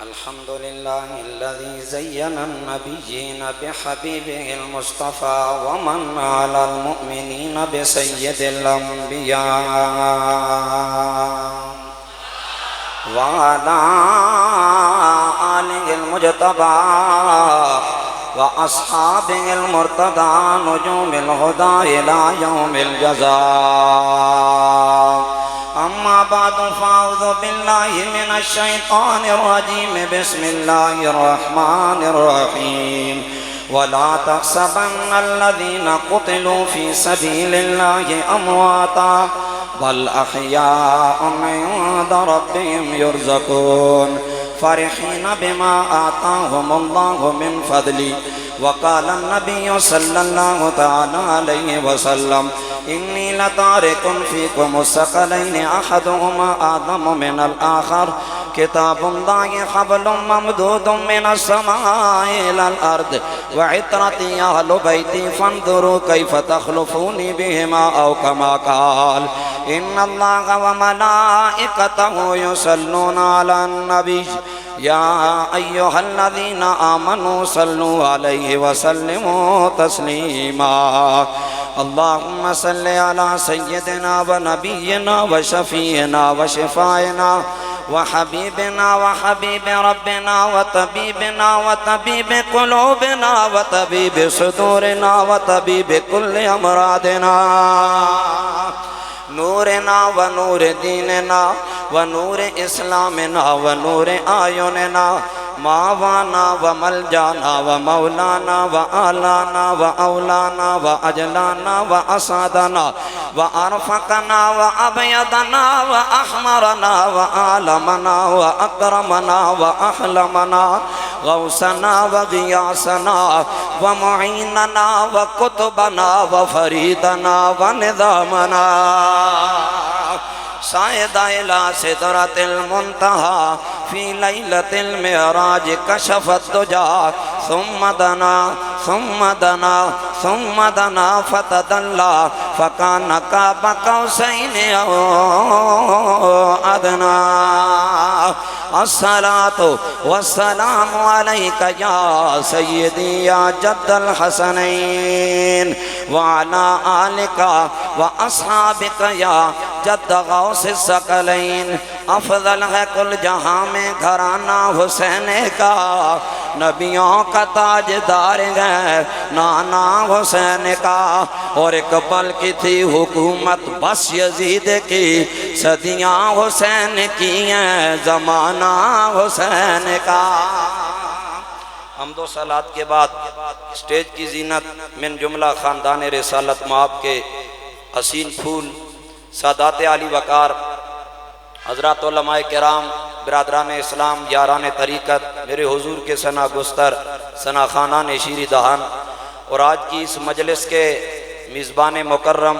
الحمد لله الذي زين النبيين بحبيبه المصطفى ومن على المؤمنين بسيد الأنبياء وعلى آله المجتبى وأصحابه المرتضى نجوم الهدى إلى يوم الجزاء. أما بعد فأعوذ بالله من الشيطان الرجيم. بسم الله الرحمن الرحيم. ولا تحسبن الذين قتلوا في سبيل الله أمواتا بل أحياء عند ربهم يرزقون فرحين بما آتاهم الله من فضله. وقال النبي صلى الله تعالى عليه وسلم إني لتارك فيكم الثقلين أحدهما أعظم من الآخر كتاب الله حبل ممدود من السماء إلى الأرض وعترتي أهل بيتي فانظروا كيف تخلفوني بهما أو كما قال إن الله وملائكته يصلون على النبي يا أيها الذين آمنوا صلوا عليه وسلموا تسليما. اللهم صل على سيدنا ونبينا وشفينا وشفائنا وحبيبنا وحبيب ربنا وطبيبنا وطبيب قلوبنا وطبيب صدورنا وطبيب كل أمراضنا نورنا ونور ديننا ونور إسلامنا ونور آيوننا ماوانا وملجانا ومولانا وآلانا وأولانا وأجلانا وأسادنا وأرفقنا وأبيضنا وأحمرنا وآلمنا وأكرمنا وأحلمنا غوثنا وغياثنا ومعيننا وكتبنا وفريدنا ونظامنا صعد إلى سدرة المنتهى في ليلة المعراج كشف الدجى ثم دنا ثم دنا ثم دنا فتدلى فكان قاب قوسين أو أدنى. الصلاة والسلام عليك يا سيدي يا جد الحسنين وعلى آلك وأصحابك يا جد غوث الثقلین. افضل ہے کل جہاں میں گھرانہ حسین کا نبیوں کا تاجدار ہے نانا حسین کا اور ایک پل کی تھی حکومت بس یزید کی صدیاں حسین کی ہیں زمانہ حسین کا. حمد و صلات کے بعد سٹیج کی زینت من جملہ خاندان رسالت مآب کے حسین پھول سادات عالی وقار حضرات علماء کرام برادران اسلام یاران طریقت میرے حضور کے ثنا گستر ثنا خانان شیری دہان اور آج کی اس مجلس کے میزبان مکرم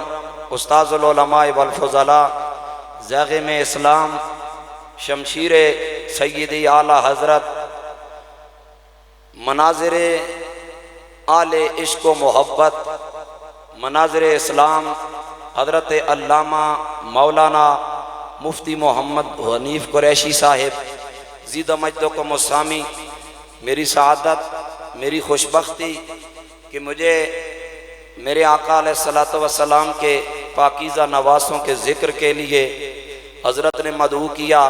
استاذ العلماء والفضلاء زاغم اسلام شمشیر سیدی اعلیٰ حضرت مناظر آل عشق و محبت مناظر اسلام حضرت علامہ مولانا مفتی محمد حنیف قریشی صاحب زید مجد کو مسامی. میری سعادت میری خوشبختی کہ مجھے میرے آقا علیہ السلام کے پاکیزہ نواسوں کے ذکر کے لیے حضرت نے مدعو کیا.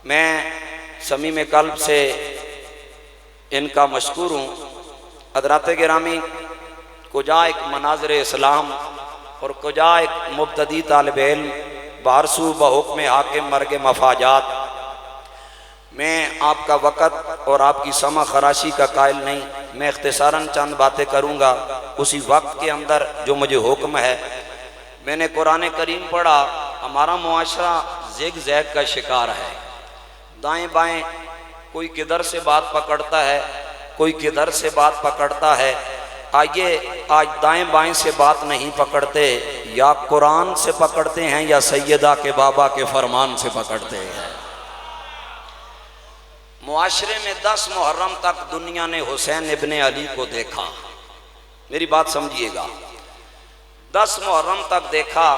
میں صمیم قلب سے ان کا مشکور ہوں. حضرات گرامی کجا ایک مناظر اسلام اور کجا ایک مبتدی طالب علم بارسو بحکم حاکم مرگ مفاجات. میں آپ کا وقت اور آپ کی سمع خراشی کا قائل نہیں. میں اختصاراً چند باتیں کروں گا اسی وقت کے اندر جو مجھے حکم ہے. میں نے قرآن کریم پڑھا. ہمارا معاشرہ زیگ زیگ کا شکار ہے. دائیں بائیں کوئی کدھر سے بات پکڑتا ہے کوئی کدھر سے بات پکڑتا ہے. آئیے آج دائیں بائیں سے بات نہیں پکڑتے یا قرآن سے پکڑتے ہیں یا سیدہ کے بابا کے فرمان سے پکڑتے ہیں. معاشرے میں 10 محرم تک دنیا نے حسین ابن علی کو دیکھا. میری بات سمجھیے گا. 10 محرم تک دیکھا.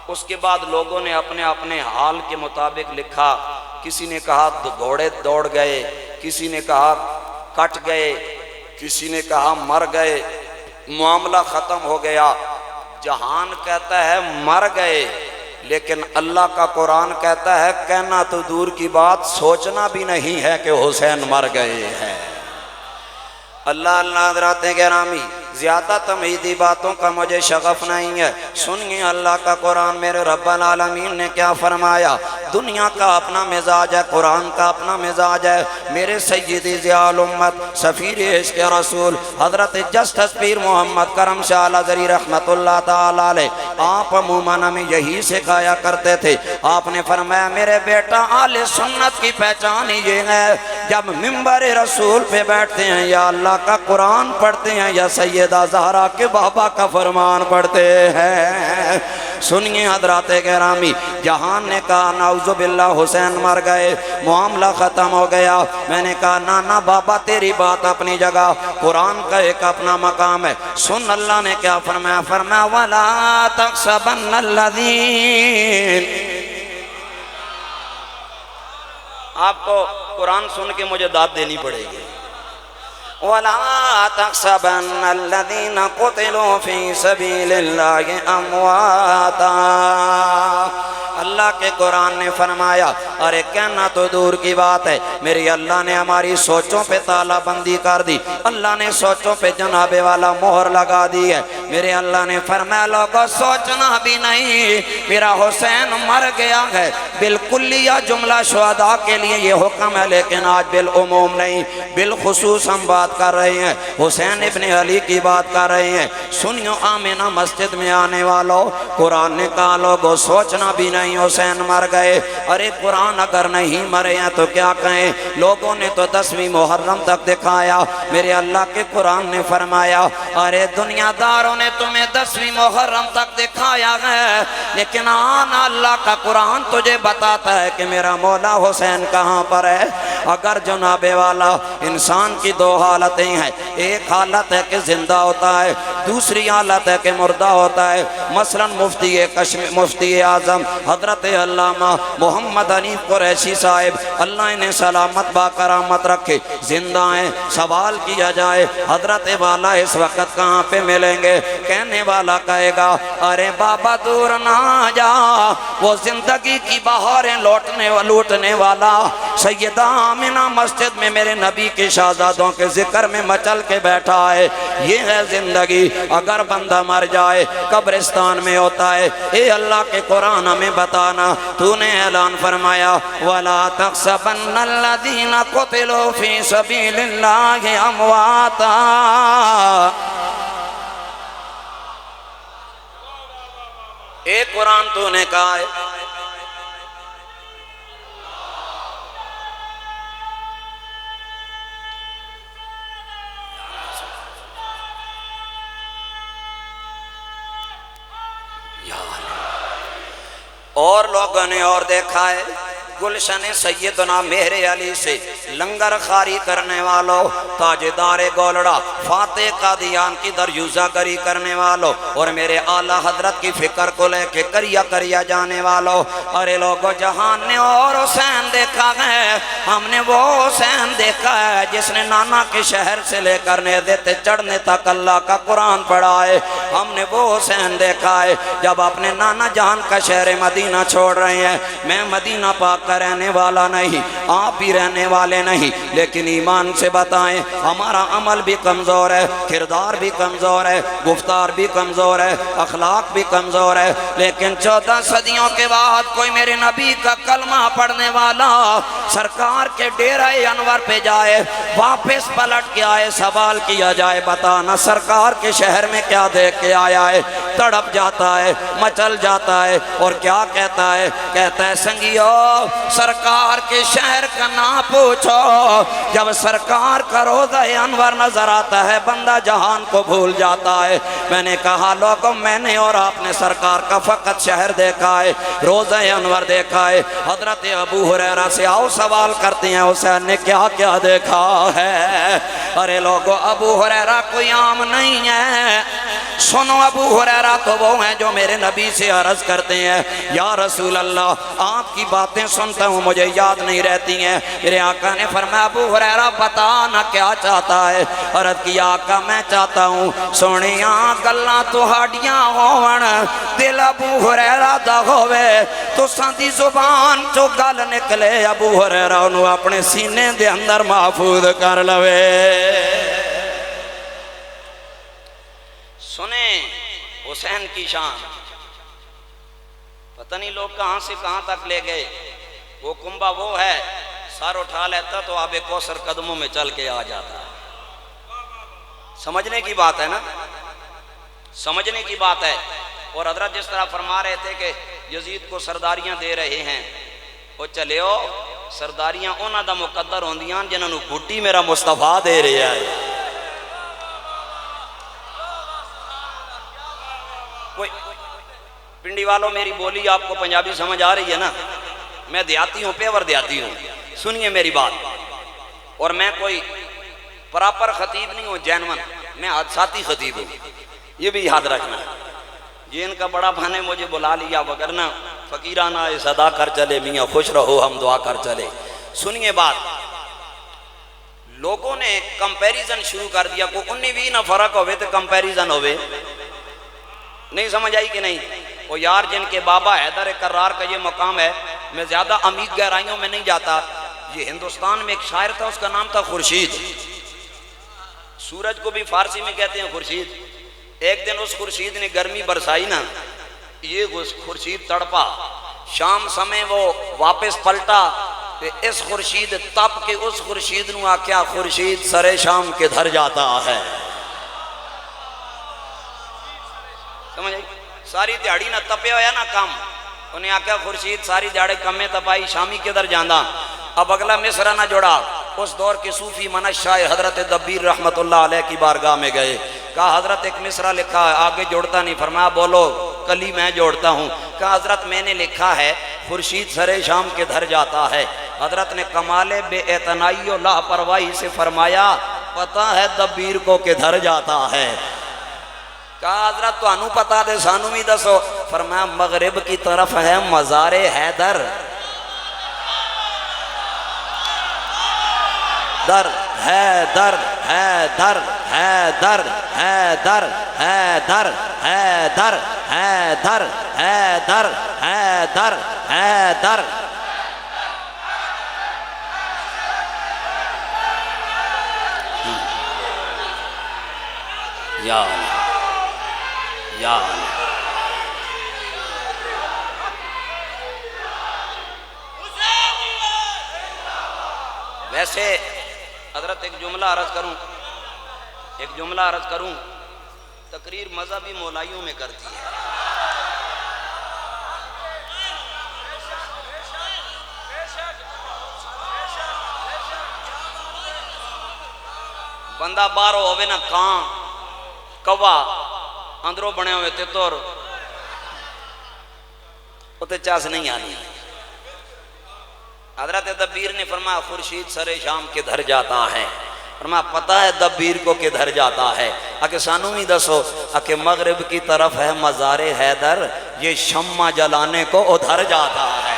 اس کے بعد لوگوں نے اپنے اپنے حال کے مطابق لکھا کسی نے کہا گھوڑے دوڑ گئے، کسی نے کہا کٹ گئے، کسی نے کہا مر گئے، معاملہ ختم ہو گیا۔ جہان کہتا ہے مر گئے، لیکن اللہ کا قرآن کہتا ہے کہنا تو دور کی بات، سوچنا بھی نہیں ہے کہ حسین مر گئے ہیں۔ اللہ حضرات گرامی، زیادہ تمہیدی باتوں کا مجھے شغف نہیں ہے، سنیے اللہ کا قرآن۔ میرے رب العالمین نے کیا فرمایا؟ دنیا کا اپنا مزاج ہے، قرآن کا اپنا مزاج ہے۔ میرے سیدی ضیاء الامت سفیر عشق رسول حضرت جسٹس پیر محمد کرم شاہ الازہری رحمت اللہ تعالیٰ علیہ، آپ عموماً ہمیں یہی سکھایا کرتے تھے۔ آپ نے فرمایا میرے بیٹا اہل سنت کی پہچان یہ ہے، جب منبر رسول پہ بیٹھتے ہیں یا اللہ کا قرآن پڑھتے ہیں یا سیدہ زہرا کے بابا کا فرمان پڑھتے ہیں۔ سنیے حضرات گرامی، جہان نے کہا نعوذ باللہ حسین مر گئے، معاملہ ختم ہو گیا۔ میں نے کہا نانا بابا تیری بات اپنی جگہ، قرآن کا ایک اپنا مقام ہے۔ سن اللہ نے کیا فرمایا؟ فرمایا وَلَا تَحْسَبَنَّ الَّذِينَ۔ آپ کو قرآن سن کے مجھے داد دینی پڑے گی۔ وَلَا تَحْسَبَنَّ الَّذِينَ قُتِلُوا فِي سَبِيلِ اللَّهِ أَمْوَاتًا۔ اللہ کے قرآن نے فرمایا ارے کہنا تو دور کی بات ہے، میری اللہ نے ہماری سوچوں پہ تالا بندی کر دی، اللہ نے سوچوں پہ جناب والا مہر لگا دی ہے۔ میرے اللہ نے فرمایا لوگوں سوچنا بھی نہیں، میرا حسین مر گیا ہے۔ بالکلیہ جملہ شہداء کے لیے یہ حکم ہے، لیکن آج بالعموم نہیں، بالخصوص ہم بات کر رہے ہیں، حسین ابن علی کی بات کر رہے ہیں۔ سنیو آمینہ مسجد میں آنے والوں، قرآن نے کہا لوگوں سوچنا بھی نہیں حسین مر گئے۔ ارے قرآن اگر نہیں مرے ہیں تو کیا کہیں؟ لوگوں نے تو 10ویں محرم تک دکھایا، میرے اللہ کے قرآن نے فرمایا ارے دنیا داروں نے تمہیں 10ویں محرم تک دکھایا ہے، لیکن آنا اللہ کا قرآن تجھے بتاتا ہے کہ میرا مولا حسین کہاں پر ہے۔ اگر جناب والا انسان کی دو حالتیں ہیں، ایک حالت ہے کہ زندہ ہوتا ہے، دوسری حالت ہے کہ مردہ ہوتا ہے۔ مثلا مفتی اعظم حضرت علامہ محمد حنیف قریشی صاحب اللہ انہیں سلامت با کرامت رکھے زندہ ہیں۔ سوال کیا جائے حضرت والا اس وقت کہاں پہ ملیں گے؟ کہنے والا کہے گا ارے بابا دور نہ جا، وہ زندگی کی بہاریں لوٹنے والا سیدہ آمینہ مسجد میں میرے نبی کے شہزادوں کے ذکر میں مچل کے بیٹھا ہے۔ یہ ہے زندگی۔ اگر بندہ مر جائے قبرستان میں ہوتا ہے۔ اے اللہ کے قرآن ہمیں بتانا، تو نے اعلان فرمایا وَلَا تَحْسَبَنَّ الَّذِينَ قُتِلُوا فِي سَبِيلِ اللَّهِ أَمْوَاتًا۔ ایک قرآن تو نے کہا ہے اور لوگوں نے اور دیکھا ہے گلشن سیدنا مہر علی سے لنگر خاری کرنے والوں، تاجدار گولڑا، فاتح قادیان کی دریوزہ گری کرنے والوں، اور میرے اعلیٰ حضرت کی فکر کو لے کے کریا جانے والوں۔ ارے لوگوں جہان نے اور حسین دیکھا ہے، ہم نے وہ حسین دیکھا ہے جس نے نانا کے شہر سے لے کر نیزے چڑھنے تک اللہ کا قرآن پڑھا ہے۔ ہم نے وہ حسین دیکھا ہے جب اپنے نانا جہان کا شہر مدینہ چھوڑ رہے ہیں۔ میں مدینہ پاک کا رہنے والا نہیں، آپ بھی رہنے والے نہیں، لیکن ایمان سے بتائیں ہمارا عمل بھی کمزور ہے، کردار بھی کمزور ہے، گفتار بھی کمزور ہے، اخلاق بھی کمزور ہے، لیکن 14 صدیوں کے بعد کوئی میرے نبی کا کلمہ پڑھنے والا سرکار کے ڈیرہ انور پہ جائے، واپس پلٹ کے آئے، سوال کیا جائے بتانا سرکار کے شہر میں کیا دیکھ کے آیا ہے، تڑپ جاتا ہے، مچل جاتا ہے، اور کیا کہتا ہے؟ کہتا ہے سنگیو سرکار کے شہر کا نہ پوچھو، جب سرکار کا روضہ انور نظر آتا ہے بندہ جہان کو بھول جاتا ہے۔ میں نے کہا لوگوں میں نے اور آپ نے سرکار کا فقط شہر دیکھا ہے، روضہ انور دیکھا ہے۔ حضرت ابو ہریرہ سے آؤ سوال کرتے ہیں حسین نے کیا کیا دیکھا ہے؟ ارے لوگوں ابو ہریرہ کوئی عام نہیں ہے، سنو ابو ہریرہ تو وہ ہیں جو میرے نبی سے عرض کرتے ہیں یا رسول اللہ آپ کی باتیں سنتا ہوں مجھے یاد نہیں رہتی ہیں. میرے آقا نے فرمایا ابو ہریرہ بتا نہ کیا چاہتا ہے. عرض کیا آقا میں چاہتا ہوں سونیاں گلاں تہاڈیاں ہون دل ابو ہریرہ دا ہووے تو ساندی زبان چو گل نکلے ابو ہریرہ انہوں اپنے سینے دے اندر محفوظ کر لوے. سنیں حسین کی شان پتہ نہیں لوگ کہاں سے کہاں تک لے گئے. وہ کنبہ وہ ہے سار اٹھا لیتا تو آب کوثر قدموں میں چل کے آ جاتا. سمجھنے کی بات ہے نا, سمجھنے کی بات ہے. اور حضرت جس طرح فرما رہے تھے کہ یزید کو سرداریاں دے رہے ہیں وہ چلیو سرداریاں انہاں دا مقدر ہوندیاں جنہاں نو گھٹی میرا مصطفیٰ دے رہے ہیں. کوئی پنڈی والوں میری بولی آپ کو پنجابی سمجھ آ رہی ہے نا, میں دیہاتی ہوں پیور دیہاتی ہوں. سنیے میری بات, اور میں کوئی پراپر خطیب نہیں ہوں جینون, میں حادثاتی خطیب ہوں, یہ بھی یاد رکھنا. جن کا بڑا بھانے مجھے بلا لیا وگرنہ فقیرانہ صدا کر چلے میاں خوش رہو ہم دعا کر چلے. سنیے بات, لوگوں نے کمپیریزن شروع کر دیا کو 19-20 نہ فرق ہوئے تو کمپیریزن ہوئے. نہیں سمجھ آئی کہ نہیں؟ وہ یار جن کے بابا حیدر کرار کا یہ مقام ہے, میں زیادہ عمیق گہرائیوں میں نہیں جاتا. یہ ہندوستان میں ایک شاعر تھا اس کا نام تھا خورشید. سورج کو بھی فارسی میں کہتے ہیں خورشید. ایک دن اس خورشید نے گرمی برسائی نا, یہ خورشید تڑپا, شام سمے وہ واپس پلٹا, اس خورشید تپ کے اس خورشید نو آکیا خورشید سرے شام کے دھر جاتا ہے. سمجھ آئی؟ ساری دیہڑی نہ تپے ہویا نہ کم, انہیں آکیا خورشید ساری دیہڑے کم میں تپائی شامی کے در جاندہ. اب اگلا مصرع نہ جوڑا, اس دور کے صوفی منشاہ حضرت دبیر رحمت اللہ علیہ کی بارگاہ میں گئے. کہا حضرت ایک مصرع لکھا ہے, آگے جوڑتا نہیں. فرمایا بولو, کلی میں جوڑتا ہوں. کہا حضرت میں نے لکھا ہے خورشید سرے شام کے دھر جاتا ہے. حضرت نے کمال بے اعتنائی و لاپرواہی سے فرمایا پتہ ہے دبیر کو کہ دھر جاتا ہے. کہا حضرت تو انہوں پتا دے سانوں بھی دسو. فرمایا مغرب کی طرف ہے مزار حیدر, در ہے در ہے در ہے در ہے در ہے در ہے در ہے در ہے در ہے در ہے در. یا یا ویسے حضرت ایک جملہ عرض کروں, تقریر مذہبی مولائیوں میں کرتی ہے. بندہ بارو ہوئے نا کان کوا اندروں بنے ہوئے تیتور اتے چاس نہیں آنی. حضرت دبیر نے فرمایا خورشید سرے شام کے دھر جاتا ہے. فرمایا پتہ ہے دبیر کو کہ دھر جاتا ہے. اکہ سانوں ہی دسو, اکہ مغرب کی طرف ہے مزار حیدر, یہ شمع جلانے کو ادھر جاتا ہے.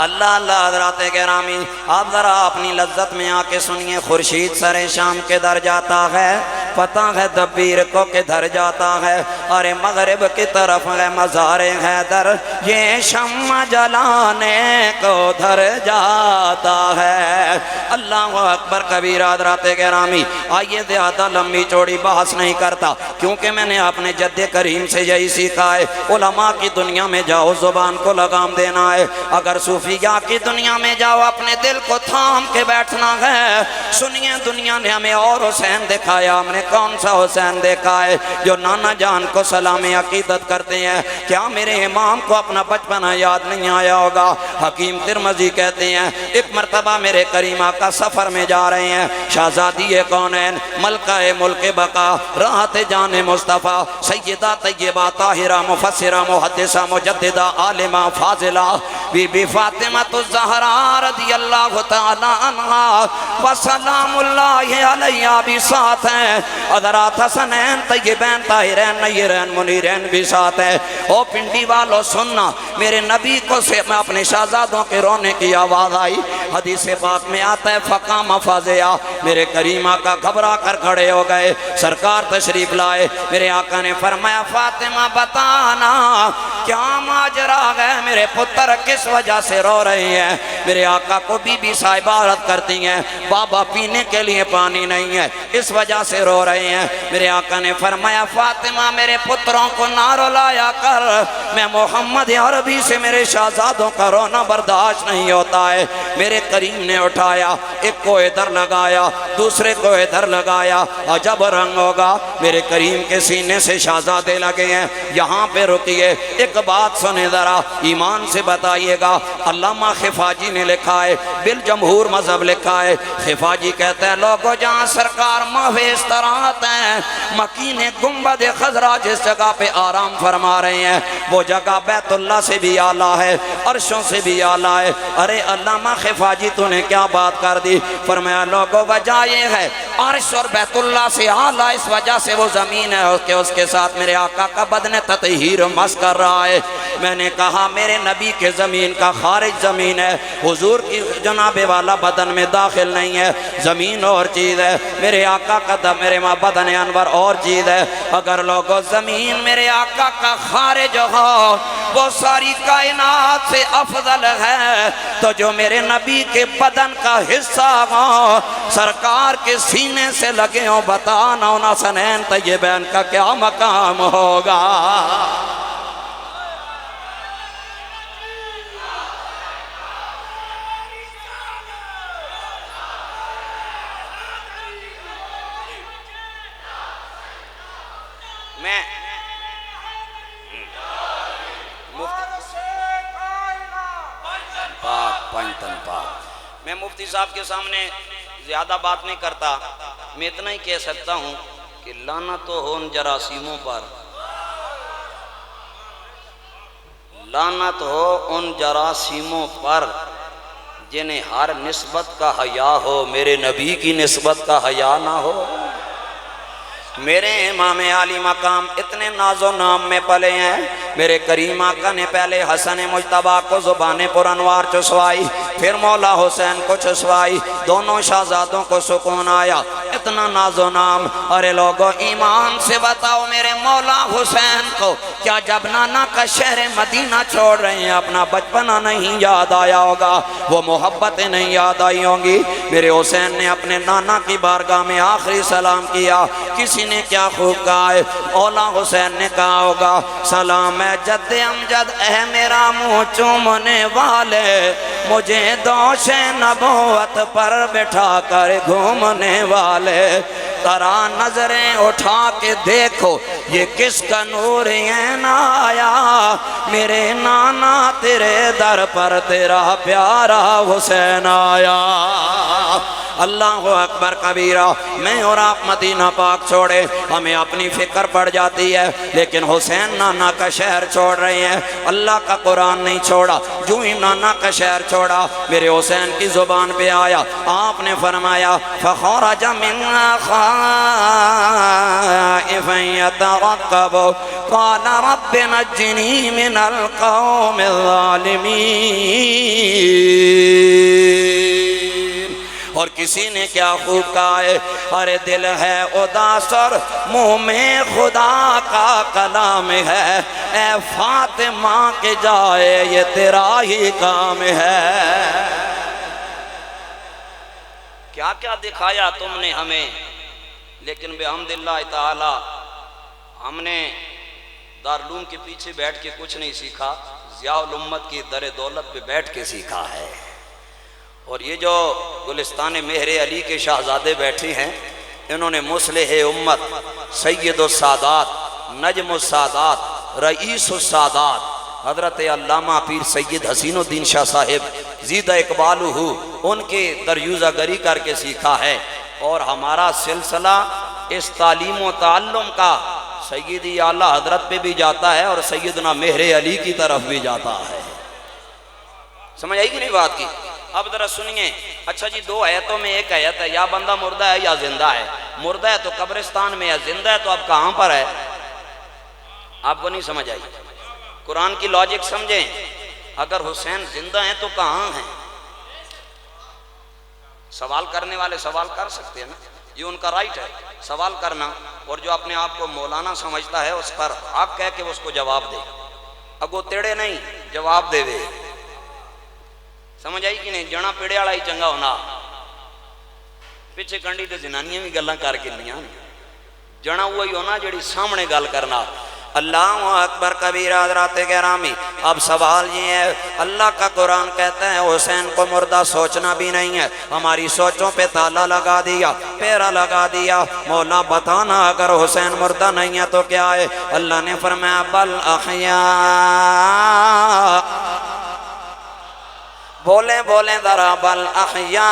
اللہ اللہ حضرات گرامی, آپ ذرا اپنی لذت میں آ کے سنیے. خورشید سرے شام کے در جاتا ہے, پتہ ہے دبیر کو کہ دھر جاتا ہے. ارے مغرب کی طرف ہے مزار حیدر, یہ شمع جلانے کو دھر جاتا ہے. اللہ اکبر کبیرہ. حضرات گرامی آئیے زیادہ لمبی چوڑی بحث نہیں کرتا, کیونکہ میں نے اپنے جد کریم سے یہی سیکھا ہے. علماء کی دنیا میں جاؤ زبان کو لگام دینا ہے, اگر صوفیاء کی دنیا میں جاؤ اپنے دل کو تھام کے بیٹھنا ہے. سنیے دنیا نے ہمیں اور حسین دکھایا, ہم نے کون سا حسین دیکھا ہے جو نانا جان کو سلام عقیدت کرتے ہیں. کیا میرے امام کو اپنا بچپنا یاد نہیں آیا ہوگا؟ حکیم ترمذی کہتے ہیں ایک مرتبہ میرے کریم آقا سفر میں جا رہے ہیں, شہزادی کونین ملکہ ملک بقا راحت جان مصطفیٰ سیدہ طیبہ طاہرہ مفسرہ محدثہ مجددہ عالمہ فاضلہ بی بی فاطمہ الزہرا رضی اللہ تعالی عنہ وسلام اللہ علیہ بھی ساتھ ہیں، حضرات حسنین طیبین طاہرین نیرین منیرین بھی ساتھ ہیں۔ او پنڈی والو سننا، میرے نبی کو سے میں اپنے شہزادوں کے رونے کی آواز آئی، حدیث پاک میں آتا ہے فقام فازیا، میرے کریم آقا گھبرا کر کھڑے ہو گئے، سرکار تشریف لائے، میرے آقا نے فرمایا فاطمہ بتانا کیا ماجرا ہے، میرے پتر کس وجہ سے رو رہے ہیں؟ میرے آقا کو بی بی صاحبہ عرض کرتی ہیں بابا پینے کے لیے پانی نہیں ہے، اس وجہ سے رو رہے ہیں۔ میرے آقا نے فرمایا فاطمہ میرے پتروں کو نہ رلایا کر، میں محمد عربی سے میرے شہزادوں کا رونا برداشت نہیں ہوتا ہے۔ میرے کریم نے اٹھایا، ایک کو ادھر لگایا، دوسرے کو ادھر لگایا، عجب رنگ ہوگا، میرے کریم کے سینے سے شہزادے لگے ہیں۔ یہاں پہ رکیے، ایک بات سنیں ذرا، ایمان سے بتائیے گا، علامہ خفاجی نے لکھا ہے، بالجمہور مذہب لکھا ہے، خفاجی کہتا ہے لوگوں جہاں سرکار ماہ استراحت ہیں، مکین گنبد خضرا جس جگہ پہ آرام فرما رہے ہیں، وہ جگہ بیت اللہ سے بھی اعلیٰ ہے، عرشوں سے بھی اعلیٰ ہے۔ ارے علامہ خفاجی تو نے کیا بات کر دی؟ فرمایا لوگوں وجہ یہ ہے عرش اور بیت اللہ سے اعلیٰ اس وجہ سے وہ زمین ہے کہ اس کے ساتھ میرے آقا کا بدن تطہیر مس کر رہا ہے۔ میں نے کہا میرے نبی کے زمین کا خارج زمین ہے، حضور کی جناب والا بدن میں داخل نہیں ہے، زمین اور چیز ہے، میرے آقا کا میرے ماں بدن انور اور چیز ہے۔ اگر لوگوں زمین میرے آقا کا خارج ہو وہ ساری کائنات سے افضل ہے، تو جو میرے نبی کے بدن کا حصہ ہو سرکار کے سینے سے لگے ہوں، بتانا انہا حسنین طیبین کا کیا مقام ہوگا۔ میں میں مفتی صاحب کے سامنے زیادہ بات نہیں کرتا، میں اتنا ہی کہہ سکتا ہوں کہ لعنت ہو ان جراثیموں پر، لعنت ہو ان جراثیموں پر جنہیں ہر نسبت کا حیا ہو، میرے نبی کی نسبت کا حیا نہ ہو۔ میرے امام عالی مقام اتنے ناز و نام میں پلے ہیں، میرے کریم آقا نے پہلے حسن مجتبیٰ کو زبان پر انوار چسوائی، پھر مولا حسین کو چسوائی، دونوں شہزادوں کو سکون آیا، اتنا ناز و نام۔ ارے لوگوں ایمان سے بتاؤ میرے مولا حسین کو کیا جب نانا کا شہر مدینہ چھوڑ رہے ہیں اپنا بچپنا نہیں یاد آیا ہوگا، وہ محبتیں نہیں یاد آئی ہوں گی؟ میرے حسین نے اپنے نانا کی بارگاہ میں آخری سلام کیا، کسی نے کیا خوب کہا ہے؟ مولا حسین نے کہا ہوگا سلام اے جد امجد اے میرا منہ چومنے والے، مجھے دوش نبوت پر بٹھا کر گھومنے والے، ذرا نظریں اٹھا کے دیکھو یہ کس کا نور عین آیا، میرے نانا تیرے در پر تیرا پیارا حسین آیا۔ اللہ اکبر کبیرہ۔ میں اور آپ مدینہ پاک چھوڑے ہمیں اپنی فکر پڑ جاتی ہے، لیکن حسین نانا کا شہر چھوڑ رہے ہیں، اللہ کا قرآن نہیں چھوڑا، جو ہی نانا کا شہر چھوڑا میرے حسین کی زبان پہ آیا، آپ نے فرمایا فخرج من خائفا يترقب قال رب نجني من القوم الظالمين۔ اور کسی نے کیا خوب کہا ہے، ارے دل ہے اداس اور منہ میں خدا کا کلام ہے، اے فاطمہ کے جائے یہ تیرا ہی کام ہے۔ کیا کیا دکھایا تم نے ہمیں، لیکن بحمداللہ تعالی ہم نے دارالعلوم کے پیچھے بیٹھ کے کچھ نہیں سیکھا، ضیاء الامت کی در دولت پہ بیٹھ کے سیکھا ہے۔ اور یہ جو گلستان مہر علی کے شہزادے بیٹھے ہیں، انہوں نے مصلح امت، سید السادات، نجم السادات، رئیس السادات حضرت علامہ پیر سید حسین الدین شاہ صاحب زیدہ اقبالہ ان کے دریوزہ گری کر کے سیکھا ہے۔ اور ہمارا سلسلہ اس تعلیم و تعلم کا سیدی اعلیٰ حضرت پہ بھی جاتا ہے اور سیدنا مہر علی کی طرف بھی جاتا ہے۔ سمجھ آئی کہ نہیں بات کی؟ اب ذرا سنیے، اچھا جی دو آیتوں میں ایک آیت ہے یا بندہ مردہ ہے یا زندہ ہے، مردہ ہے تو قبرستان میں ہے، زندہ ہے تو اب کہاں پر ہے؟ آپ کو نہیں سمجھ آئی؟ قرآن کی لاجک سمجھیں، اگر حسین زندہ ہیں تو کہاں ہیں؟ سوال کرنے والے سوال کر سکتے ہیں نا، یہ ان کا رائٹ ہے سوال کرنا، اور جو اپنے آپ کو مولانا سمجھتا ہے اس پر حق ہے کہ اس کو جواب دے، اگو تیڑے نہیں جواب دے دے۔ سمجھ آئی کہ نہیں؟ جنا پیڑے والا ہی چنگا ہونا، پیچھے کنڈی تے زنانیاں بھی گلاں کر کے لیاں، جنا وہی ہونا جڑی سامنے گل کرنا۔ اللہ اکبر کبیرہ حضرات گرامی۔ اب سوال یہ ہے، اللہ کا قرآن کہتا ہے حسین کو مردہ سوچنا بھی نہیں ہے، ہماری سوچوں پہ تالا لگا دیا، پیرا لگا دیا۔ مولا بتانا اگر حسین مردہ نہیں ہے تو کیا ہے؟ اللہ نے فرمایا بل احیاء، بولیں بولیں ذرا، بل احیاء۔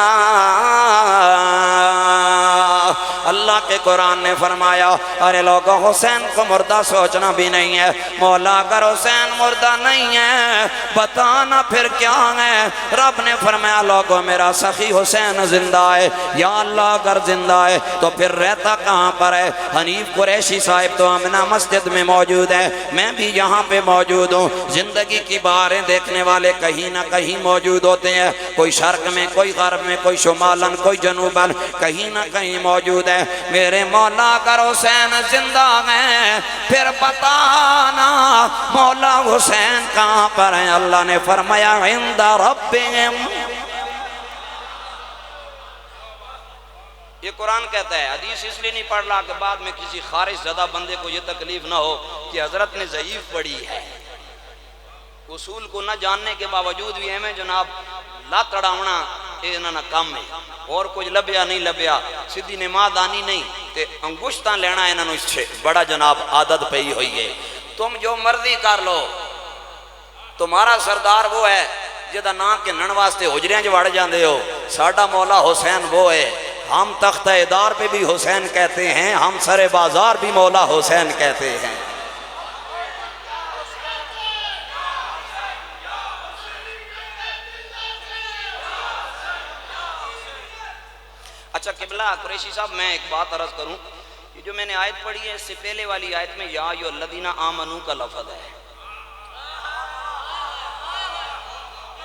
اللہ کے قرآن نے فرمایا ارے لوگوں حسین کو مردہ سوچنا بھی نہیں ہے، مولا اگر حسین مردہ نہیں ہے بتانا پھر کیا ہے؟ رب نے فرمایا لوگوں میرا سخی حسین زندہ ہے، یا اللہ اگر زندہ ہے تو پھر رہتا کہاں پر ہے؟ حنیف قریشی صاحب تو آمنہ مسجد میں موجود ہے، میں بھی یہاں پہ موجود ہوں۔ زندگی کی بہاریں دیکھنے والے کہیں نہ کہیں موجود ہوتے ہیں، کوئی شرق میں، کوئی غرب میں، کوئی شمالن، کوئی جنوبن، کہیں نہ کہیں موجود ہے۔ میرے مولا اگر حسین زندہ ہیں پھر بتانا مولا حسین کہاں پر ہیں؟ اللہ نے فرمایا عند ربہم۔ یہ قرآن کہتا ہے، حدیث اس لیے نہیں پڑھ رہا کہ بعد میں کسی خارج زدہ بندے کو یہ تکلیف نہ ہو کہ حضرت نے ضعیف پڑھی ہے۔ اصول کو نہ جاننے کے باوجود بھی ہمیں جناب لا تڑاونا یہ نہ کام ہے، اور کچھ لبیا نہیں لبیا، سیدھی نماز آنی نہیں تے انگشتاں لینا انہوں نے بڑا جناب عادت پئی ہوئی ہے۔ تم جو مرضی کر لو، تمہارا سردار وہ ہے جدہ نا کے نن واسطے حجریاں جو وڑ جاندے ہو، ساڈا مولا حسین وہ ہے، ہم تختہ ادار پہ بھی حسین کہتے ہیں، ہم سر بازار بھی مولا حسین کہتے ہیں۔ اچھا قبلہ قریشی صاحب میں ایک بات عرض کروں، یہ جو میں نے آیت پڑھی ہے اس سے پہلے والی آیت میں یا ایھا الذین آمنوا کا لفظ ہے،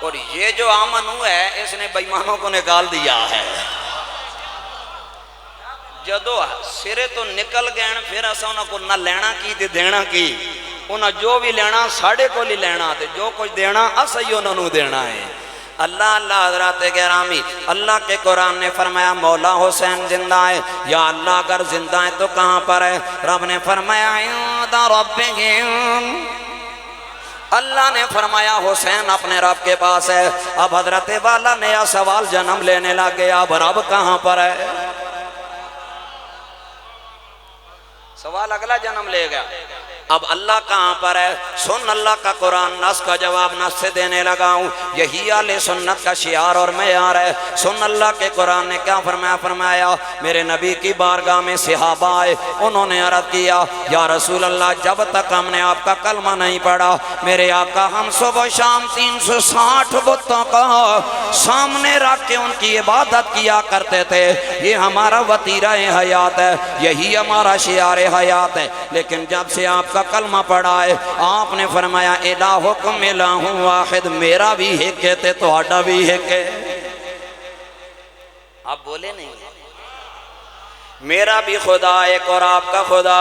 اور یہ جو آمنوا ہے اس نے بے ایمانوں کو نکال دیا ہے۔ جدو سرے تو نکل گئے پھر اسا انہوں کو نہ لینا کی تے دینا کی، انہوں جو بھی لینا ساڑھے کو لی لینا تے جو کچھ دینا اسا ہی انہوں دینا ہے۔ اللہ اللہ حضرات گرامی، اللہ کے قرآن نے فرمایا مولا حسین زندہ ہے، یا اللہ اگر زندہ ہے تو کہاں پر ہے؟ رب نے فرمایا عند ربہم، اللہ نے فرمایا حسین اپنے رب کے پاس ہے۔ اب حضرت والا نیا سوال جنم لینے لگے، اب رب کہاں پر ہے؟ سوال اگلا جنم لے گا، اب اللہ کہاں پر ہے؟ سن اللہ کا قرآن، نص کا جواب نص سے دینے لگا ہوں، یہی اہل سنت کا شعار اور معیار ہے۔ سن اللہ کے قرآن نے کیا فرمایا؟ فرمایا میرے نبی کی بارگاہ میں صحابہ آئے، انہوں نے عرض کیا یا رسول اللہ جب تک ہم نے آپ کا کلمہ نہیں پڑھا میرے آقا ہم صبح و شام 360 بتوں کا سامنے رکھ کے ان کی عبادت کیا کرتے تھے، یہ ہمارا وتیرہ حیات ہے، یہی ہمارا شعار حیات ہے۔ لیکن جب سے آپ کا کلمہ پڑھا ہے آپ نے فرمایا الہکم الہ واحد، میرا بھی ایک ہے تو آڈا بھی ایک ہے۔ آپ بولے نہیں، میرا بھی خدا ایک اور آپ کا خدا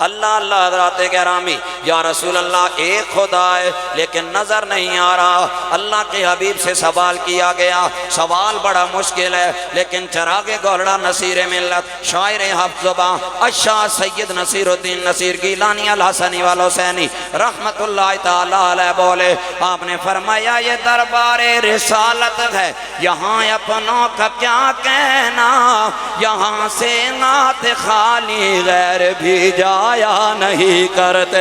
اللہ اللہ حضرات گرامی، یا رسول اللہ ایک خدا ہے لیکن نظر نہیں آ رہا۔ اللہ کے حبیب سے سوال کیا گیا، سوال بڑا مشکل ہے لیکن چراغ گولڑا نصیر ملت شاعر حفظ زباں الشاہ سید نصیر الدین نصیر گیلانی الحسنی والحسینی رحمت اللہ تعالی علیہ بولے، آپ نے فرمایا یہ دربار رسالت ہے، یہاں اپنوں کا کیا کہنا، یہاں سے نعت خالی غیر بھی جایا نہیں کرتے،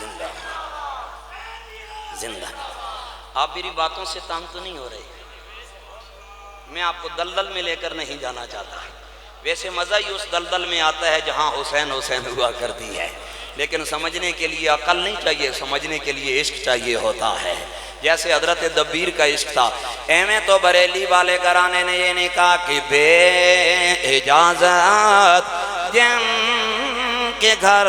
زندہ زندہ۔ آپ میری باتوں سے تنگ تو نہیں ہو رہے؟ میں آپ کو دلدل میں لے کر نہیں جانا چاہتا، ویسے مزہ ہی اس دلدل میں آتا ہے جہاں حسین حسین ہوا کرتی ہے، لیکن سمجھنے کے لیے عقل نہیں چاہیے، سمجھنے کے لیے عشق چاہیے ہوتا ہے۔ جیسے حضرت دبیر کا عشق تھا، ایویں تو بریلی والے گھرانے نے یہ نہیں کہا کہ بے اجازت جن کے گھر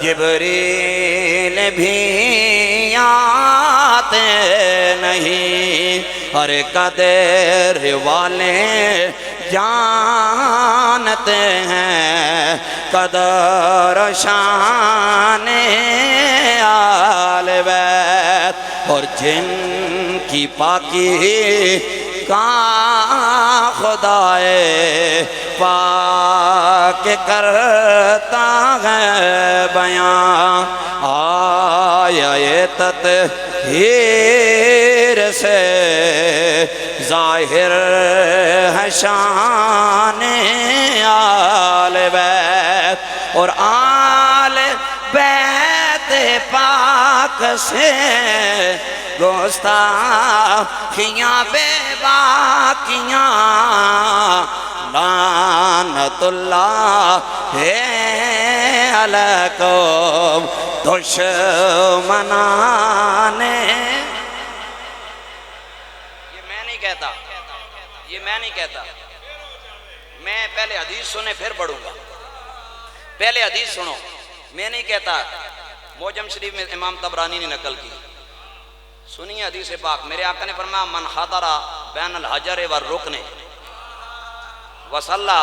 جبریل بھی آتے نہیں، ہر قدر والے جانتے ہیں قدر شان آل بیت، اور جن کی پاکی کا خدائے پاک کرتا ہے بیان، آیا یہ تطہیر سے ظاہر ہے شان آل بیت، اور آل بیت پاک سے گستاخیاں بے باقیاں، لعنت اللہ علیکم دشمنان۔ یہ میں نہیں کہتا، یہ میں نہیں کہتا، میں پہلے حدیث سنے پھر پڑھوں گا، پہلے حدیث سنو، میں نہیں کہتا۔ معجم شریف میں امام طبرانی نے نقل کی، سنیے حدیث پاک، میرے آقا نے فرمایا من حضر بین الحجر والرکن وصلی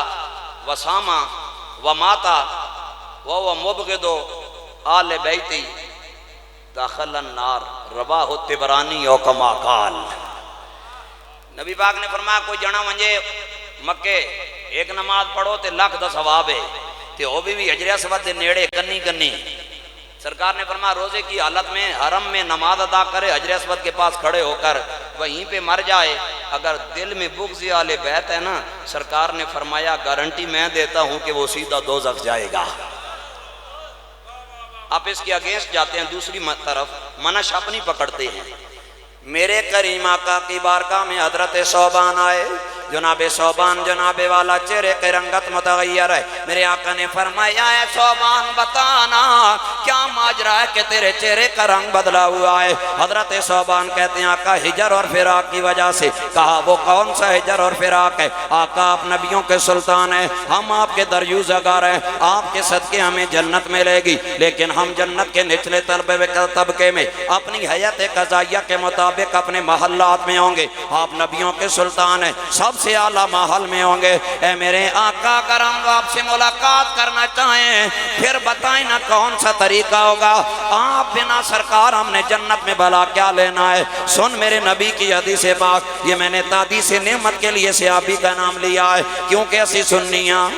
وصام ومات وهو مبغض آل بیتی دخل النار، رواہ الطبرانی او کما قال۔ نبی پاک نے فرمایا کوئی جنا ونجے مکے ایک نماز پڑھو تے لاکھ دا ثواب ہے، تے وہ بھی حجر اسود دے نیڑے کنی کنی۔ سرکار نے فرمایا روزے کی حالت میں حرم میں نماز ادا کرے، حجر اسود کے پاس کھڑے ہو کر وہیں پہ مر جائے، اگر دل میں بغض آل بیت ہے نا، سرکار نے فرمایا گارنٹی میں دیتا ہوں کہ وہ سیدھا دوزخ جائے گا۔ آپ اس کے اگینسٹ جاتے ہیں، دوسری طرف منش اپنی پکڑتے ہیں۔ میرے کریم آقا کی بارگاہ میں حضرت صوبان آئے، جناب صوبان جناب والا چہرے کے رنگت متغیر ہے، میرے آقا نے فرمایا ہے صوبان بتانا کیا ماجرا ہے کہ تیرے چہرے کا رنگ بدلا ہوا ہے؟ حضرت صوبان کہتے ہیں آقا ہجر اور فراق کی وجہ سے۔ کہا وہ کون سا ہجر اور فراق ہے؟ آقا آپ نبیوں کے سلطان ہیں، ہم آپ کے دریوزگار ہیں، آپ کے صدقے ہمیں جنت ملے گی، لیکن ہم جنت کے نچلے طبقے میں اپنی حیات قضائیہ کے مطابق اپنے محلات میں ہوں گے، آپ نبیوں کے سلطان ہیں، سب سے اعلیٰ محل میں ہوں گے۔ اے میرے آقا اگر ہم آپ سے ملاقات کرنا چاہیں پھر بتائیں نا کون سا طریقہ ہوگا؟ آپ بنا سرکار ہم نے جنت میں بھلا کیا لینا ہے؟ سن میرے نبی کی حدیث پاک، یہ میں نے تحدیث نعمت کے لیے صحابی کا نام لیا ہے کیونکہ اسی سنیاں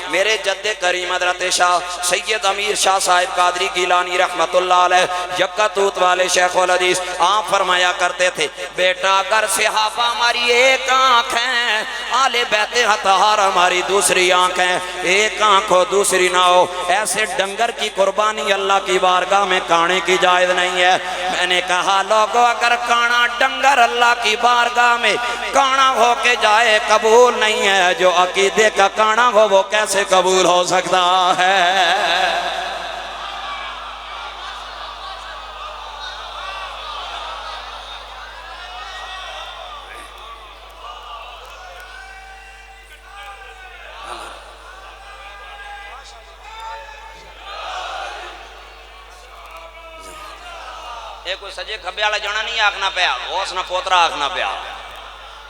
میرے جد کریم حضرت شاہ سید امیر شاہ صاحب قادری گیلانی رحمت اللہ علیہ یکا توت والے شیخ الحدیث، آپ فرمایا کرتے تھے بیٹا اگر صحابہ ہماری ایک آنکھ ہیں، آل بیت اطہار ہماری دوسری آنکھ ہیں، ایک آنکھ ہو دوسری نہ ہو، ایسے ڈنگر کی قربانی اللہ کی بارگاہ میں کانے کی جائز نہیں ہے۔ میں نے کہا لوگو اگر کانا ڈنگر اللہ کی بارگاہ میں کانا ہو کے جائے قبول نہیں ہے، جو عقیدے کا کانا ہو وہ کیسے قبول ہو سکتا ہے؟ ایک کوئی سجے کھبے والا جونا نہیں آکھنا پیا، غوث نہ پوترا آکھنا پیا۔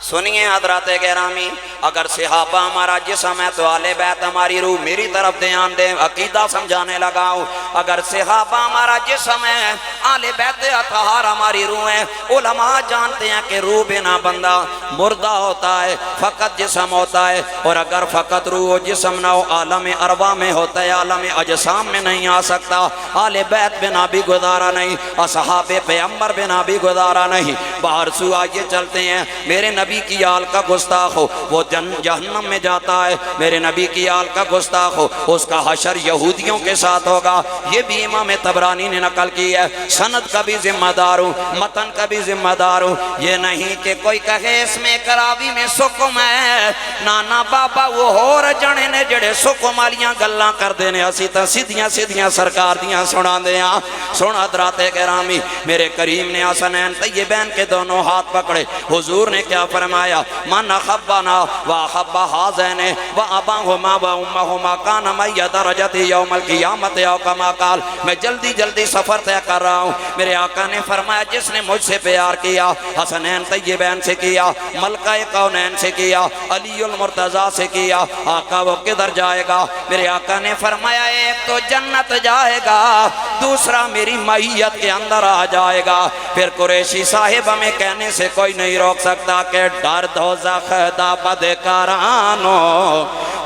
سنیے حضرات گرامی، اگر صحابہ ہمارا جسم ہے تو آل بیت ہماری روح، میری طرف دھیان دیں، عقیدہ سمجھانے لگا ہوں۔ اگر صحابہ ہمارا جسم ہے، آل بیت اطہار ہماری روح ہے۔ علماء جانتے ہیں کہ روح بنا بندہ مردہ ہوتا ہے، فقط جسم ہوتا ہے، اور اگر فقط روح و جسم نہ ہو عالم ارواح میں ہوتا ہے، عالم اجسام میں نہیں آ سکتا۔ آل بیت بنا بھی گزارا نہیں، اصحاب پیغمبر بنا بھی گزارا نہیں۔ باہر سو آئیے چلتے ہیں، میرے نبی نبی کی آل کا گستاخ ہو وہ جہنم میں جاتا ہے، میرے نبی کی آل کا گستاخ ہو اس کا حشر یہودیوں کے ساتھ ہوگا۔ یہ بھی امام طبرانی نے نقل کی ہے۔ سند کا بھی ذمہ دار ہوں، متن کا بھی ذمہ دار ہوں۔ یہ نہیں کہ کوئی کہے اس میں کراوی میں سکم ہے، نانا بابا وہ ہور جنے نے جڑے سکم والیاں گلاں کر دینے، اسی تا سیدھیاں سیدھیاں سرکار دیاں سنا دیاں۔ سن حضرات گرامی، میرے کریم نے حسنین طیبین کے دونوں ہاتھ پکڑے، حضور نے کیا فرمایا؟ من احبنا واحب ہذین واباہما وامہما کان معی درجتی یوم القیامت او کما قال۔ میں جلدی جلدی سفر طے کر رہا ہوں، میرے آقا نے فرمایا جس نے مجھ سے پیار کیا حسنین طیبین سے کیا، ملکہ کونین سے کیا، علی المرتضیٰ سے کیا، آقا وہ کدھر جائے گا؟ میرے آقا نے فرمایا ایک تو جنت جائے گا، دوسرا میری معیت کے اندر آ جائے گا۔ پھر قریشی صاحب ہمیں کہنے سے کوئی نہیں روک سکتا کہ ڈر دوزخ دا بدکارانو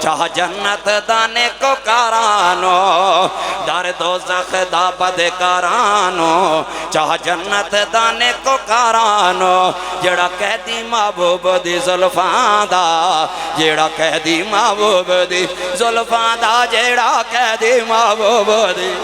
چاہ جنت دانے کو کارانو، ڈر دوزخ دا بدکارانو چاہ جنت دانے کو کارانو، جڑا قیدی محبوب دی زلفاں دا، جڑا قیدی محبوب دی زلفاں دا، جڑا قیدی محبوب دی۔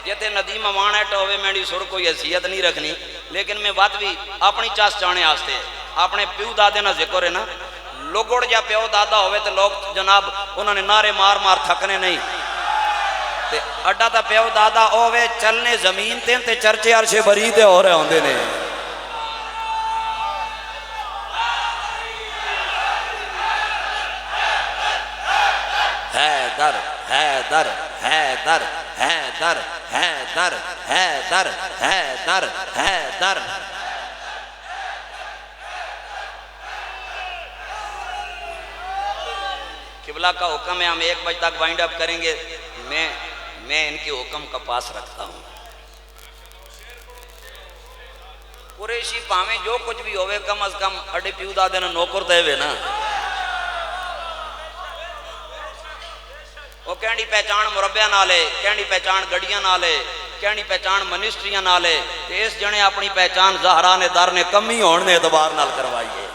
جتے ندیم وانٹ ہوئے میری سر کوئی حیثیت نہیں رکھنی، لیکن میں بات بھی اپنی چاس چانے آستے اپنے پیو دادے نہ ذکر ہے نا، لوگوڑ جا پیو دادا ہوئے تو لوگ جناب انہوں نے نعرے مار مار تھکنے نہیں، اڈا تا پیو دادا ہوئے چلنے زمین تے چرچے عرشے بری تے ہو رہے ہوندے نے۔ حیدر حیدر حیدر حیدر حیدر حیدر حیدر حیدر۔ قبلہ کا حکم ہے ہم 1 بجے تک وائنڈ اپ کریں گے، میں ان کے حکم کا پاس رکھتا ہوں۔ قریشی پاویں جو کچھ بھی ہوئے کم از کم اڈے پیو دادے نا نوکر دے ہوئے نا، وہ کہنی پہچان مربع نالے، کہنی پہچان گڑیاں نالے، کہنی پہچان منسٹریاں نالے، اس جنے اپنی پہچان زہران در نے کمی ہونے اعتبار نال کروائیے۔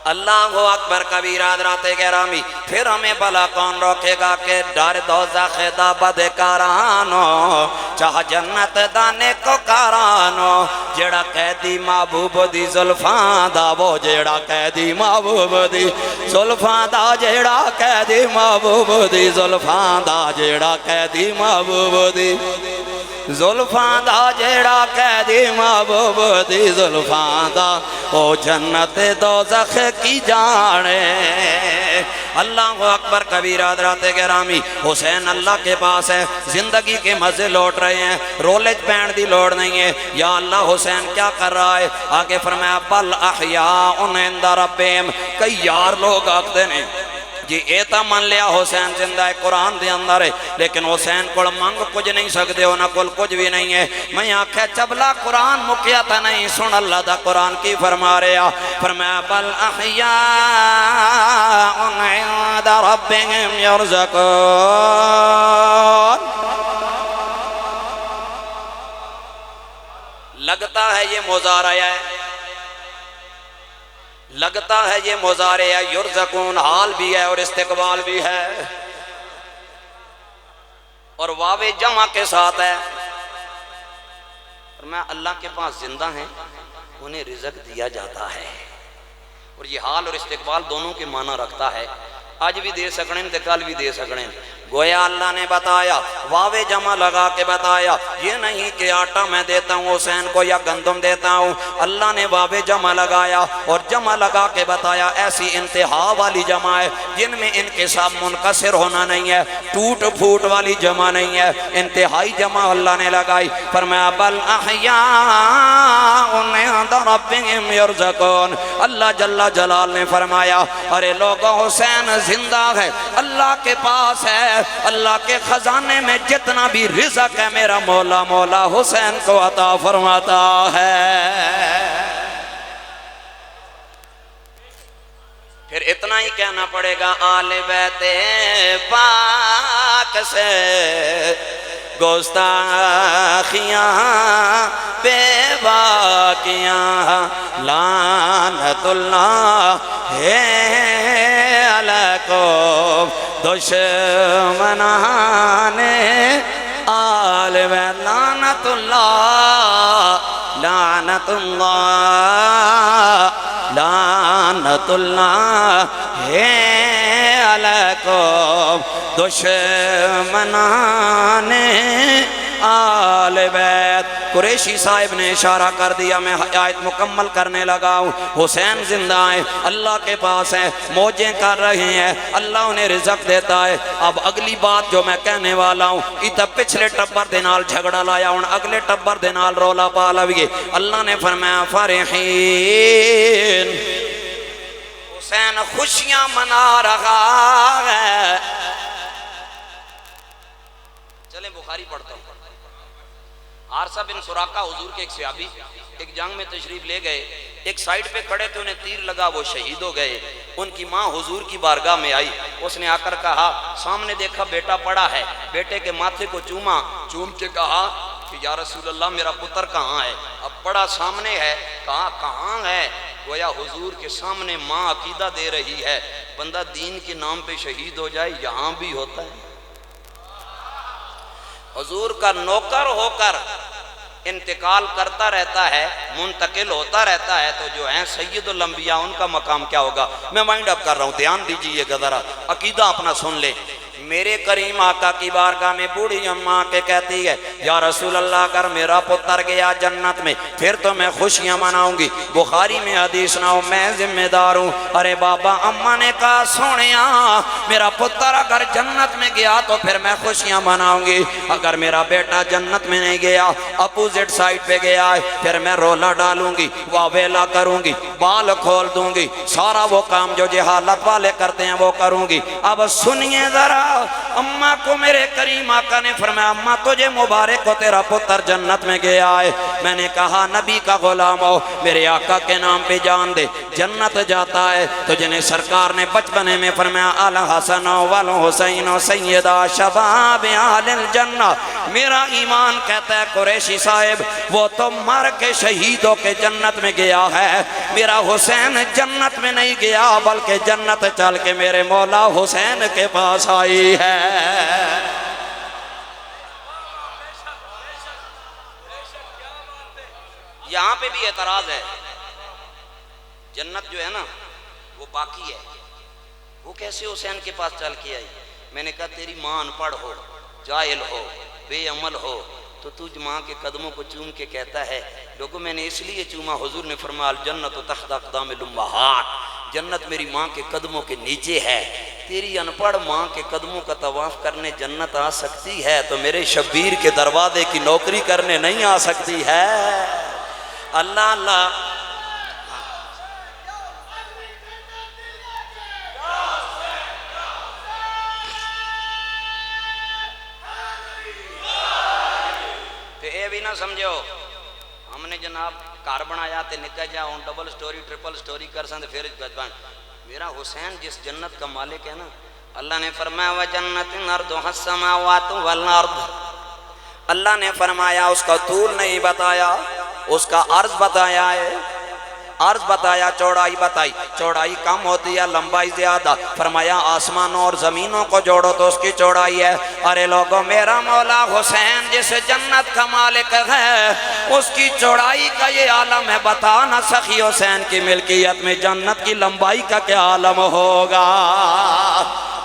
اللہ اکبر کبیرہ حضرات گرامی، پھر ہمیں بھلا کون روکے گا کہ ڈر دوزخ دا بدکارانو چاہ جنت دانے کو کارانو، جیڑا قیدی محبوب دی زلفاں دا، وہ جیڑا قیدی محبوب دی زلفاں دا، جیڑا قیدی محبوب دی زلفاں دا، جیڑا قیدی محبوب دی زلفاں دا، جیڑا قیدی محبوب دی زلفاں دا، او جنت دوزخ کی جانے۔ اللہ اکبر کبیرہ حضرات گرامی، حسین اللہ کے پاس ہے، زندگی کے مزے لوٹ رہے ہیں، رولج پینڈ دی لوڑ نہیں ہے۔ یا اللہ حسین کیا کر رہا ہے؟ آگے فرمایا بل احیاء عند ربہم، کئی یار لوگ آکھتے ہیں جی ایتا من لیا حسین زندہ ہے، قرآن دے اندر ہے، لیکن حسین کو منگ کچھ نہیں سکتے ہونا، کچھ بھی نہیں ہے۔ میں آکھا چبلا قرآن مکیا تھا نہیں، سن اللہ دا قرآن کی فرما رہا، فرمایا بل احیاء عند ربہم یرزقون۔ لگتا ہے یہ مضارع ہے، لگتا ہے یہ مضارع ہے، یرزقون حال بھی ہے اور استقبال بھی ہے اور واو جمع کے ساتھ ہے۔ فرمایا اللہ کے پاس زندہ ہیں، انہیں رزق دیا جاتا ہے، اور یہ حال اور استقبال دونوں کے معنی رکھتا ہے، آج بھی دے سکنے تے کل بھی دے سکنے۔ گویا اللہ نے بتایا، واو جمع لگا کے بتایا، یہ نہیں کہ آٹا میں دیتا ہوں حسین کو یا گندم دیتا ہوں، اللہ نے واو جمع لگایا اور جمع لگا کے بتایا، ایسی انتہا والی جمع ہے جن میں انقسام منکسر ہونا نہیں ہے، ٹوٹ پھوٹ والی جمع نہیں ہے، انتہائی جمع اللہ نے لگائی۔ فرمایا بل احیاء عند ربہم یرزقون۔ اللہ جل جلال نے فرمایا ارے لوگوں حسین زندہ ہے، اللہ کے پاس ہے، اللہ کے خزانے میں جتنا بھی رزق ہے میرا مولا مولا حسین کو عطا فرماتا ہے۔ پھر اتنا ہی کہنا پڑے گا آل بیت پاک سے گستاخیاں بے باکیاں لعنت اللہ ہے علیکم دشمنان آل بیت لعنت اللہ لعنت اللہ لعنت اللہ ہے علیکم دشمنان آل بیت۔ قریشی صاحب نے اشارہ کر دیا، میں آیت مکمل کرنے لگا ہوں۔ حسین زندہ ہیں، اللہ کے پاس ہیں، موجیں کر رہے ہیں، اللہ انہیں رزق دیتا ہے۔ اب اگلی بات جو میں کہنے والا ہوں، ادھر پچھلے ٹبر دے نال جھگڑا لایا ہوں، اگلے ٹبر دے نال رولا پا لویے۔ اللہ نے فرمایا فرحین، حسین خوشیاں منا رہا ہے۔ چلیں بخاری پڑھتا ہوں۔ عارصہ بن سراقہ حضور کے ایک صحابی ایک جنگ میں تشریف لے گئے، ایک سائیڈ پہ کھڑے تھے، انہیں تیر لگا، وہ شہید ہو گئے۔ ان کی ماں حضور کی بارگاہ میں آئی، اس نے آ کر کہا، سامنے دیکھا بیٹا پڑا ہے، بیٹے کے ماتھے کو چوما، چوم کے کہا کہ یا رسول اللہ میرا پتر کہاں ہے؟ اب پڑا سامنے ہے، کہا کہاں ہے؟ گویا حضور کے سامنے ماں عقیدہ دے رہی ہے، بندہ دین کے نام پہ شہید ہو جائے یہاں بھی ہوتا ہے۔ حضور کا نوکر ہو کر انتقال کرتا رہتا ہے، منتقل ہوتا رہتا ہے، تو جو ہیں سید الانبیاء ان کا مقام کیا ہوگا؟ میں وائنڈ اپ کر رہا ہوں، دھیان دیجئے گا ذرا، عقیدہ اپنا سن لیں۔ میرے کریم آقا کی بارگاہ میں بوڑھی اماں کے کہتی ہے، یا رسول اللہ اگر میرا پتر گیا جنت میں پھر تو میں خوشیاں مناؤں گی۔ بخاری میں حدیث نہ ہو، میں ذمہ دار ہوں۔ ارے بابا، اماں نے کہا سونیا میرا پتر اگر جنت میں گیا تو پھر میں خوشیاں مناؤں گی، اگر میرا بیٹا جنت میں نہیں گیا، اپوزٹ سائڈ پہ گیا ہے، پھر میں رولا ڈالوں گی، واویلا کروں گی، بال کھول دوں گی، سارا وہ کام جو جہالت والے کرتے ہیں وہ کروں گی۔ اب سنیے ذرا، اماں کو میرے کریم آقا نے فرمایا، اماں تجھے مبارک ہو تیرا پتر جنت میں گیا ہے۔ میں نے کہا نبی کا غلام ہو، میرے آقا کے نام پہ جان دے، جنت جاتا ہے۔ تو جنہیں سرکار نے بچپنے میں فرمایا الحسن والحسین سیدا شباب اہل الجنہ، میرا ایمان کہتا ہے قریشی صاحب وہ تو مر کے شہید ہو کے جنت میں گیا ہے، میرا حسین جنت میں نہیں گیا بلکہ جنت چل کے میرے مولا حسین کے پاس آئی ہے۔ یہاں پہ بھی اعتراض ہے، جنت جو ہے نا وہ باقی ہے، وہ کیسے حسین کے پاس چل کے آئی؟ میں نے کہا تیری ماں ان پڑھ ہو، جاہل ہو، بے عمل ہو، تو تجھ ماں کے قدموں کو چوم کے کہتا ہے لوگوں میں نے اس لیے چوما، حضور نے فرمایا الجنت تحت اقدام الامہات، جنت میری ماں کے قدموں کے نیچے ہے۔ تیری ان پڑھ ماں کے قدموں کا طواف کرنے جنت آ سکتی ہے تو میرے شبیر کے دروازے کی نوکری کرنے نہیں آ سکتی ہے۔ اللہ اللہ، تو اے بھی نہ سمجھو ہم نے جناب کار بنایا تے نکل جاؤں ڈبل سٹوری ٹرپل سٹوری کر سن پھر میرا حسین جس جنت کا مالک ہے نا، اللہ نے فرمایا وَجَنَّتٍ أَرْضُهَا السَّمَاوَاتُ وَالْأَرْضُ، اللہ نے فرمایا اس کا طول نہیں بتایا، اس کا عرض بتایا ہے، عرض بتایا، چوڑائی بتائی، چوڑائی کم ہوتی ہے لمبائی زیادہ، فرمایا آسمانوں اور زمینوں کو جوڑو تو اس کی چوڑائی ہے۔ ارے لوگوں، میرا مولا حسین جس جنت کا مالک ہے اس کی چوڑائی کا یہ عالم ہے، بتا نہ سخی حسین کی ملکیت میں جنت کی لمبائی کا کیا عالم ہوگا؟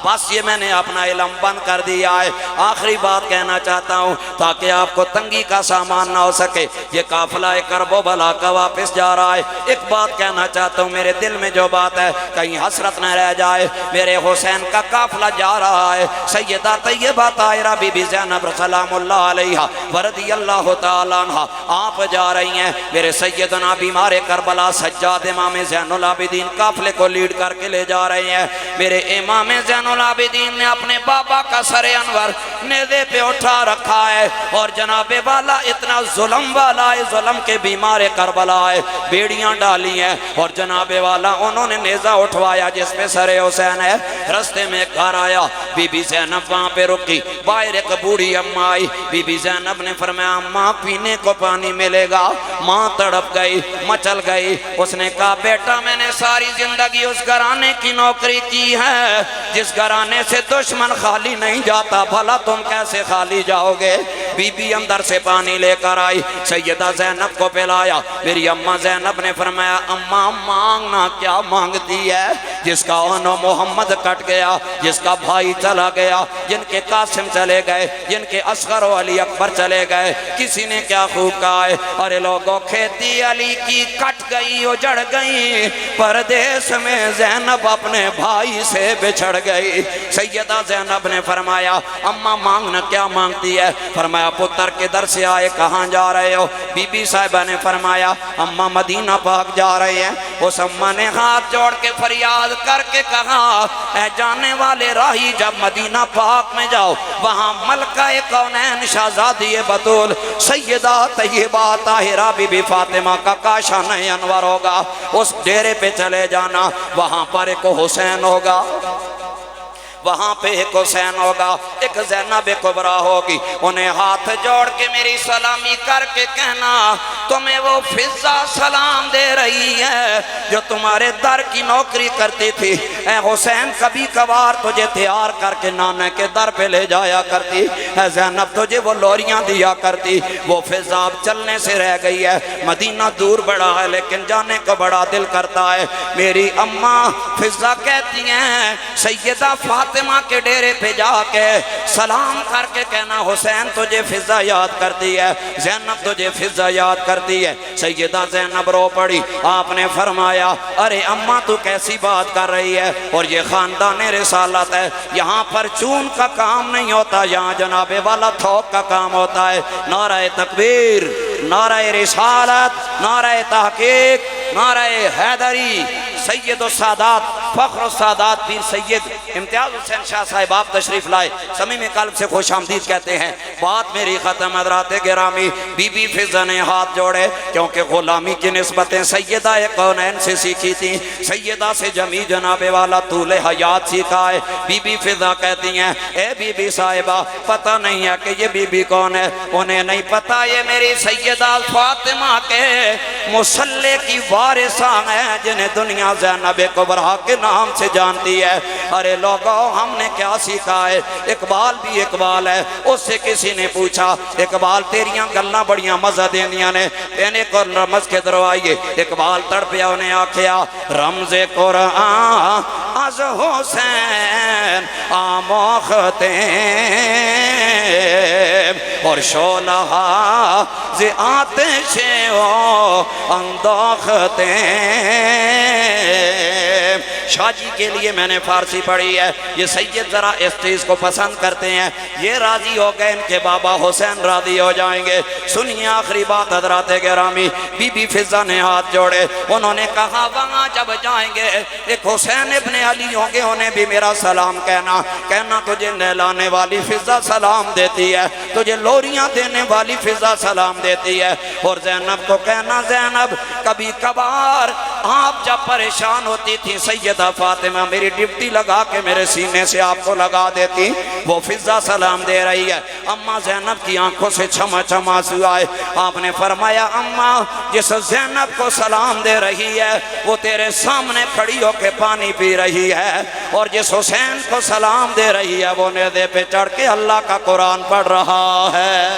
بس یہ میں نے اپنا علم بند کر دیا ہے۔ آخری بات کہنا چاہتا ہوں تاکہ آپ کو تنگی کا سامان نہ ہو سکے، یہ قافلہ کرب و بلا کا واپس جا رہا ہے۔ ایک بات کہنا چاہتا ہوں، میرے دل میں جو بات ہے کہیں حسرت نہ رہ جائے، میرے حسین کا قافلہ جا رہا ہے، سیدہ طیبہ طاہرہ بی بی زینب سلام اللہ علیہ ورضی اللہ تعالیٰ عنہ آپ جا رہی ہیں، میرے سیدنا بیمار کربلا سجاد امام زین العابدین قافلے کو لیڈ کر کے لے جا رہے ہیں، میرے امام زین العابدین نے اپنے بابا کا سر انور نیزے پہ اٹھا رکھا ہے اور جناب والا اتنا ظلم والا ہے، ظلم کے بیمار کربلا ہے، بیڑیاں ڈالی ہیں اور جناب والا انہوں نے نیزہ اٹھوایا جس پہ سر حسین ہے۔ رستے میں ایک گھر آیا، بی بی زینب وہاں پہ رکی، باہر ایک بوڑھی اماں آئی، بی بی زینب نے فرمایا اماں پینے کو پانی ملے گا؟ ماں تڑپ گئی، مچل گئی، اس نے کہا بیٹا میں نے ساری زندگی اس گھرانے کی نوکری کی ہے جس گھرانے سے دشمن خالی نہیں جاتا، بھلا تم کیسے خالی جاؤ گے؟ بی بی اندر سے پانی لے کر آئی، سیدہ زینب کو پلایا۔ میری اماں زینب نے فرمایا اماں مانگنا کیا مانگتی ہے؟ جس کا انو محمد کٹ گیا، جس کا بھائی چلا گیا، جن کے قاسم چلے گئے، جن کے اصغر و علی اکبر چلے گئے، کسی نے کیا خوب کہا ہے، ارے لوگوں کھیتی علی کی کٹ گئی اجڑ گئی، پردیس میں زینب اپنے بھائی سے بچھڑ گئی۔ سیدہ زینب نے فرمایا اماں مانگنا کیا مانگتی ہے؟ فرمایا پتر کے در سے آئے کہاں جا رہے ہو؟ بی بی صاحبہ نے فرمایا اماں مدینہ پاک جا رہے ہیں۔ اس اماں نے ہاتھ جوڑ کے فریاد کر کے کہا اے جانے والے راہی جب مدینہ پاک میں جاؤ وہاں ملکہ کونین شہزادی بطول سیدہ طیبہ طاہرہ بی بی فاطمہ کا کاشان انور ہوگا، اس ڈیرے پہ چلے جانا، وہاں پر ایک حسین ہوگا، وہاں پہ ایک حسین ہوگا، ایک زینب کبریٰ ہوگی، انہیں ہاتھ جوڑ کے میری سلامی کر کے کہنا تمہیں وہ فضہ سلام دے رہی ہے جو تمہارے در کی نوکری کرتی تھی۔ اے حسین کبھی کبھار تجھے تیار کر کے نانا کے در پہ لے جایا کرتی، اے زینب تجھے وہ لوریاں دیا کرتی، وہ فضہ اب چلنے سے رہ گئی ہے، مدینہ دور بڑا ہے لیکن جانے کو بڑا دل کرتا ہے۔ میری اماں فضہ کہتی ہیں سیدہ فاطمہ کے ڈیرے پہ جا کے سلام کر کے کہنا حسین تجھے فضہ یاد کرتی ہے، زینب تجھے فضہ یاد کرتی ہے۔ سیدہ زینب رو پڑی، آپ نے فرمایا ارے اماں تو کیسی بات کر رہی ہے، اور یہ خاندان رسالت ہے، یہاں پر چون کا کام نہیں ہوتا، یہاں جناب والا تھوک کا کام ہوتا ہے۔ نعرہ تکبیر، نعرہ رسالت، نعرہ تحقیق، نعرہ حیدری، سید السادات فخر السادات پیر سید امتیاز حسین شاہ صاحب آپ تشریف لائے، صمیم قلب سے خوش آمدید کہتے ہیں۔ بات میری ختم حضرات گرامی، بی بی فضہ نے ہاتھ جوڑے کیونکہ غلامی کی نسبتیں سیدہ کونین سے سیکھی تھی، سیدہ سے جمی جناب والا طول حیات سیکھا ہے۔ بی بی فضہ کہتی ہیں اے بی بی صاحبہ پتہ نہیں ہے کہ یہ بی بی کون ہے؟ انہیں نہیں پتہ یہ میری سیدہ فاطمہ کے مسلح کی وارثاں ہیں جنہیں دنیا زینب کبریٰ کے نام سے جانتی ہے۔ ارے لوگوں ہم نے کیا سیکھا ہے؟ اقبال بھی اقبال ہے، اس سے کسی نے پوچھا اقبال تیریاں گلنا بڑیاں مزہ دیندیاں نے تینے کو رمز کے دروائیے، اقبال تڑپیا انہیں آکھیا رمز قرآن از حسین آموختیں اور شولہا ز آتش و اندوختیں۔ شاہ جی کے لیے میں نے فارسی پڑھی ہے، یہ سید ذرا اس چیز کو پسند کرتے ہیں، یہ راضی ہو گئے ان کے بابا حسین راضی ہو جائیں گے۔ سنیے آخری بات حضرات گرامی، بی بی فضہ نے ہاتھ جوڑے، انہوں نے کہا وہاں جب جائیں گے ایک حسین ابن علی ہوں گے، انہیں بھی میرا سلام کہنا، کہنا تجھے نہلانے والی فضہ سلام دیتی ہے، تجھے لوریاں دینے والی فضہ سلام دیتی ہے، اور زینب کو کہنا زینب کبھی کبھار آپ جب پریشان ہوتی تھی سیدہ فاطمہ میری ڈپٹی لگا کے میرے سینے سے آپ کو لگا دیتی، وہ فضہ سلام دے رہی ہے۔ اماں زینب کی آنکھوں سے چھما چھما آنسو آئے، آپ نے فرمایا اماں جس زینب کو سلام دے رہی ہے وہ تیرے سامنے کھڑی ہو کے پانی پی رہی ہے، اور جس حسین کو سلام دے رہی ہے وہ نیزے پہ چڑھ کے اللہ کا قرآن پڑھ رہا ہے۔